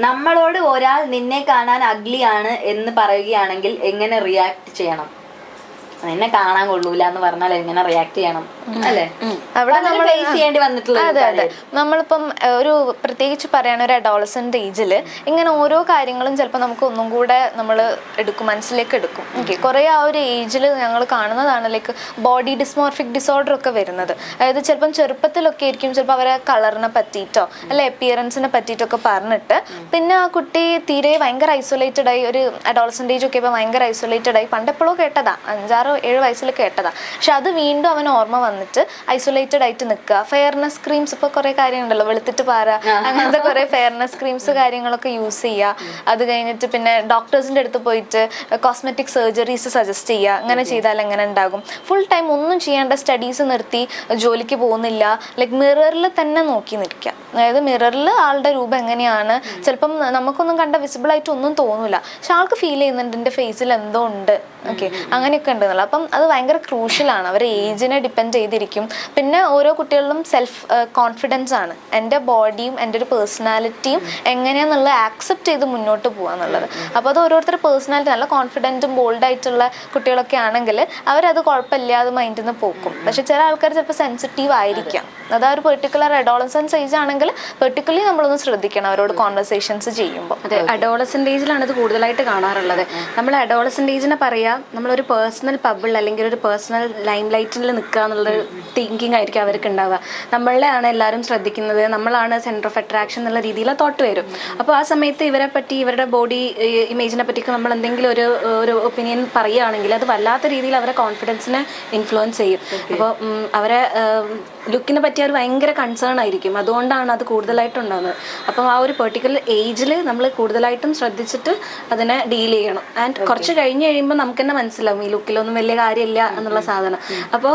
നമ്മളോട് ഒരാൾ നിന്നെ കാണാൻ അഗ്ലിയാണ് എന്ന് പറയുകയാണെങ്കിൽ എങ്ങനെ റിയാക്ട് ചെയ്യണം? നിന്നെ കാണാൻ കൊള്ളൂല എന്ന് പറഞ്ഞാൽ എങ്ങനെ റിയാക്ട് ചെയ്യണം അല്ലേ? അവിടെ നമ്മൾ ഫേസ് ചെയ്യേണ്ടി വന്നിട്ടുള്ള അതെ നമ്മളിപ്പം ഒരു പ്രത്യേകിച്ച് പറയണ ഒരു അഡോളസെന്റ് ഏജില് ഇങ്ങനെ ഓരോ കാര്യങ്ങളും ചിലപ്പോൾ നമുക്ക് ഒന്നും കൂടെ നമ്മൾ മനസ്സിലേക്ക് എടുക്കും. ഓക്കെ, കുറെ ആ ഒരു ഏജിൽ ഞങ്ങൾ കാണുന്നതാണ് ലൈക്ക് ബോഡി ഡിസ്മോർഫിക് ഡിസോർഡർ ഒക്കെ വരുന്നത്. അതായത് ചിലപ്പം ചെറുപ്പത്തിലൊക്കെ ആയിരിക്കും ചിലപ്പോൾ അവരെ കളറിനെ പറ്റിയിട്ടോ അല്ലെ അപ്പിയറൻസിനെ പറ്റിയിട്ടൊക്കെ പറഞ്ഞിട്ട് പിന്നെ ആ കുട്ടി തീരെ ഭയങ്കര ഐസൊലേറ്റഡ് ആയി, ഒരു അഡോളസെന്റ് ഏജ് ഒക്കെ ഭയങ്കര ഐസൊലേറ്റഡ് ആയി. പണ്ടെപ്പോഴോ കേട്ടതാ, 5-6-7 വയസ്സിൽ കേട്ടതാ. പക്ഷെ അത് വീണ്ടും അവൻ ഓർമ്മ വന്നിട്ട് ഐസൊലേറ്റഡ് ആയിട്ട് നിൽക്കുക. ഫെയർനെസ് ക്രീംസ് ഇപ്പൊ കുറെ കാര്യങ്ങളുണ്ടല്ലോ, വെളുത്തിട്ട് പാറ, അങ്ങനത്തെ കുറെ ഫെയർനെസ് ക്രീംസ് കാര്യങ്ങളൊക്കെ യൂസ് ചെയ്യുക. അത് കഴിഞ്ഞിട്ട് പിന്നെ ഡോക്ടേഴ്സിന്റെ അടുത്ത് പോയിട്ട് കോസ്മെറ്റിക് സർജറീസ് സജസ്റ്റ് ചെയ്യുക. അങ്ങനെ ചെയ്താൽ എങ്ങനെ ഉണ്ടാകും? ഫുൾ ടൈം ഒന്നും ചെയ്യേണ്ട, സ്റ്റഡീസ് നിർത്തി ജോലിക്ക് പോകുന്നില്ല, ലൈക്ക് മിററിൽ തന്നെ നോക്കി നിൽക്കുക. അതായത് മിററിൽ ആളുടെ രൂപം എങ്ങനെയാണ്, ചിലപ്പം നമുക്കൊന്നും കണ്ട വിസിബിൾ ആയിട്ട് ഒന്നും തോന്നൂല, പക്ഷെ ആൾക്ക് ഫീൽ ചെയ്യുന്നുണ്ട് എൻ്റെ ഫേസിൽ എന്തോ ഉണ്ട്. ഓക്കെ, അങ്ങനെയൊക്കെ ഉണ്ടെന്നുള്ള. അപ്പം അത് ഭയങ്കര ക്രൂഷ്യലാണ്. അവരുടെ ഏജിനെ ഡിപ്പെൻഡ് ചെയ്തിരിക്കും. പിന്നെ ഓരോ കുട്ടികളിലും സെൽഫ് കോൺഫിഡൻസ് ആണ്, എൻ്റെ ബോഡിയും എൻ്റെ ഒരു പേഴ്സണാലിറ്റിയും എങ്ങനെയാണെന്നുള്ളത് ആക്സെപ്റ്റ് ചെയ്ത് മുന്നോട്ട് പോകാന്നുള്ളത്. അപ്പോൾ അത് ഓരോരുത്തരുടെ പേഴ്സണാലിറ്റി, നല്ല കോൺഫിഡൻറ്റും ബോൾഡായിട്ടുള്ള കുട്ടികളൊക്കെ ആണെങ്കിൽ അവരത് കുഴപ്പമില്ലാതെ മൈൻഡിൽ നിന്ന് പോക്കും. പക്ഷെ ചില ആൾക്കാർ ചിലപ്പോൾ സെൻസിറ്റീവ് ആയിരിക്കാം. അത് ആ ഒരു പെർട്ടിക്കുലർ അഡോളസൻസ് ഏജ് ആണെങ്കിൽ പെർട്ടിക്കുലർലി നമ്മളൊന്ന് ശ്രദ്ധിക്കണം അവരോട് കോൺവെർസേഷൻസ് ചെയ്യുമ്പോൾ. അതെ, അഡോളസെന്റ് ഏജിലാണ് ഇത് കൂടുതലായിട്ട് കാണാറുള്ളത്. നമ്മൾ അഡോളസെന്റ് ഏജിനെ പറയാം നമ്മളൊരു പേഴ്സണൽ പബിൾ അല്ലെങ്കിൽ ഒരു പേഴ്സണൽ ലൈം ലൈറ്റിൽ നിൽക്കുക എന്നുള്ളൊരു തിങ്കിങ് ആയിരിക്കും അവർക്ക് ഉണ്ടാവുക. നമ്മളെയാണ് എല്ലാവരും ശ്രദ്ധിക്കുന്നത്, നമ്മളാണ് സെൻറ്റർ ഓഫ് അട്രാക്ഷൻ എന്നുള്ള രീതിയിൽ തോട്ട് വരും. അപ്പോൾ ആ സമയത്ത് ഇവരെ പറ്റി, ഇവരുടെ ബോഡി ഇമേജിനെ പറ്റിയൊക്കെ നമ്മൾ എന്തെങ്കിലും ഒരു ഒപ്പീനിയൻ പറയുകയാണെങ്കിൽ അത് വല്ലാത്ത രീതിയിൽ അവരെ കോൺഫിഡൻസിനെ ഇൻഫ്ലുവൻസ് ചെയ്യും. അപ്പോൾ അവരെ ലുക്കിനെ പറ്റി അവർ ഭയങ്കര കൺസേൺ ആയിരിക്കും. അതുകൊണ്ടാണ് അത് കൂടുതലായിട്ടും ഉണ്ടാകുന്നത്. അപ്പം ആ ഒരു പെർട്ടിക്കുലർ ഏജിൽ നമ്മൾ കൂടുതലായിട്ടും ശ്രദ്ധിച്ചിട്ട് അതിനെ ഡീൽ ചെയ്യണം. ആൻഡ് കുറച്ച് കഴിഞ്ഞ് കഴിയുമ്പോൾ നമുക്ക് തന്നെ മനസ്സിലാവും ഈ ലുക്കിലൊന്നും വലിയ കാര്യമില്ല എന്നുള്ള സാധനം. അപ്പോൾ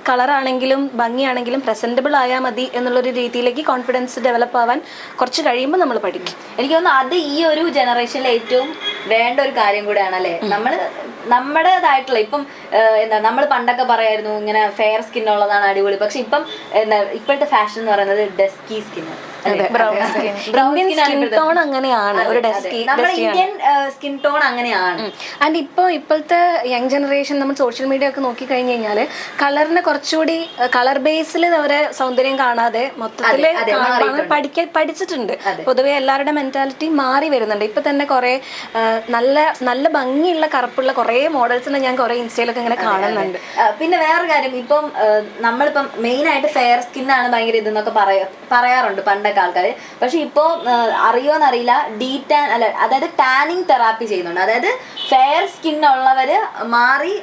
കളറാണെങ്കിലും ഭംഗിയാണെങ്കിലും പ്രസൻറ്റബിൾ ആയാൽ മതി എന്നുള്ളൊരു രീതിയിലേക്ക് കോൺഫിഡൻസ് ഡെവലപ്പ് ആവാൻ കുറച്ച് കഴിയുമ്പോൾ നമ്മൾ പഠിക്കും. എനിക്ക് തോന്നുന്നു അത് ഈ ഒരു ജനറേഷനിൽ ഏറ്റവും വേണ്ട ഒരു കാര്യം കൂടെയാണ് അല്ലേ? നമ്മുടേതായിട്ടുള്ള ഇപ്പം എന്താ, നമ്മൾ പണ്ടൊക്കെ പറയായിരുന്നു ഇങ്ങനെ ഫെയർ സ്കിൻ ഉള്ളതാണ് അടിപൊളി, പക്ഷെ ഇപ്പം എന്താ ഇപ്പോഴത്തെ ഫാഷൻ എന്ന് പറയുന്നത് ഡസ്കി സ്കിൻ, ഇന്ത്യൻ ടോൺ അങ്ങനെയാണ്, ഒരു ഇന്ത്യൻ സ്കിൻ ടോൺ അങ്ങനെയാണ്. ആൻഡ് ഇപ്പോഴത്തെ യങ് ജനറേഷൻ നമ്മൾ സോഷ്യൽ മീഡിയ ഒക്കെ നോക്കി കഴിഞ്ഞ് കഴിഞ്ഞാൽ കളറിനെ കുറച്ചുകൂടി കളർ ബേസിൽ അവരെ സൗന്ദര്യം കാണാതെ മൊത്തത്തിൽ പഠിച്ചിട്ടുണ്ട്. പൊതുവെ എല്ലാവരുടെ മെന്റാലിറ്റി മാറി വരുന്നുണ്ട്. ഇപ്പൊ തന്നെ കുറെ നല്ല ഭംഗിയുള്ള കറുപ്പുള്ള കുറെ മോഡൽസിനെ ഞാൻ കുറെ ഇൻസ്റ്റയിലൊക്കെ ഇങ്ങനെ കാണുന്നുണ്ട്. പിന്നെ വേറൊരു കാര്യം, ഇപ്പം നമ്മളിപ്പം മെയിൻ ആയിട്ട് ഫെയർ സ്കിന്നാണ് ഭയങ്കര ഇതെന്നൊക്കെ പറയാറുണ്ട് പണ്ടൊക്കെ ആൾക്കാർ. പക്ഷെ ഇപ്പോ അറിയോന്നറിയില്ല, അതായത് ടാനിങ് തെറാപ്പി ചെയ്യുന്നുണ്ട്. അതായത് ഫെയർ സ്കിൻ ഉള്ളവര് മാറി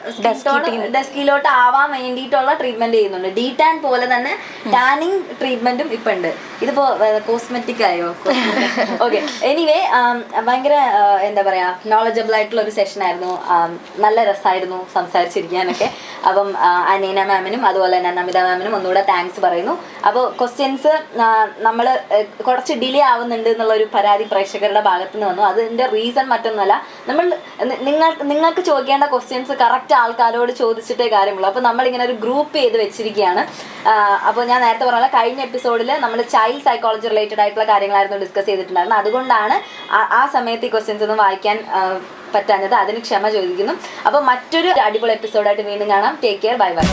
ഡസ്കിലോട്ട് ആവാൻ വേണ്ടിയിട്ടുള്ള ട്രീറ്റ്മെന്റ് ചെയ്യുന്നുണ്ട്. ഡീടാൻ പോലെ തന്നെ ടാനിങ് ട്രീറ്റ്മെന്റും ഇപ്പൊ ഉണ്ട്. ഇതിപ്പോ കോസ്മെറ്റിക് ആയോ? ഓക്കെ, എനിവേ ഭയങ്കര എന്താ പറയാ നോളജബിൾ ആയിട്ടുള്ള ഒരു സെഷൻ ആയിരുന്നു. നല്ല രസമായിരുന്നു സംസാരിച്ചിരിക്കാനൊക്കെ. അപ്പം അനീന മാമിനും അതുപോലെ തന്നെ നമിത മാമിനും ഒന്നുകൂടെ താങ്ക്സ് പറയുന്നു. അപ്പോൾ ക്വസ്റ്റ്യൻസ് നമ്മൾ കുറച്ച് ഡിലേ ആവുന്നുണ്ട് എന്നുള്ളൊരു പരാതി പ്രേക്ഷകരുടെ ഭാഗത്തു നിന്ന് വന്നു. അതിൻ്റെ റീസൺ മറ്റൊന്നുമല്ല, നിങ്ങൾക്ക് ചോദിക്കേണ്ട ക്വസ്റ്റ്യൻസ് കറക്റ്റ് ആൾക്കാരോട് ചോദിച്ചിട്ടേ കാര്യമുള്ളൂ. അപ്പോൾ നമ്മളിങ്ങനെ ഒരു ഗ്രൂപ്പ് ചെയ്ത് വെച്ചിരിക്കുകയാണ്. അപ്പോൾ ഞാൻ നേരത്തെ പറഞ്ഞ കഴിഞ്ഞ എപ്പിസോഡിൽ നമ്മൾ ചൈൽഡ് സൈക്കോളജി റിലേറ്റഡ് ആയിട്ടുള്ള കാര്യങ്ങളായിരുന്നു ഡിസ്കസ് ചെയ്തിട്ടുണ്ടായിരുന്നത്. അതുകൊണ്ടാണ് ആ സമയത്ത് ഈ ക്വസ്റ്റ്യൻസ് ഒന്നും വായിക്കാൻ പറ്റാഞ്ഞത്. അതിന് ക്ഷമ ചോദിക്കുന്നു. അപ്പോൾ മറ്റൊരു അടിപൊളി എപ്പിസോഡായിട്ട് വീണ്ടും കാണാം. Take care, bye bye.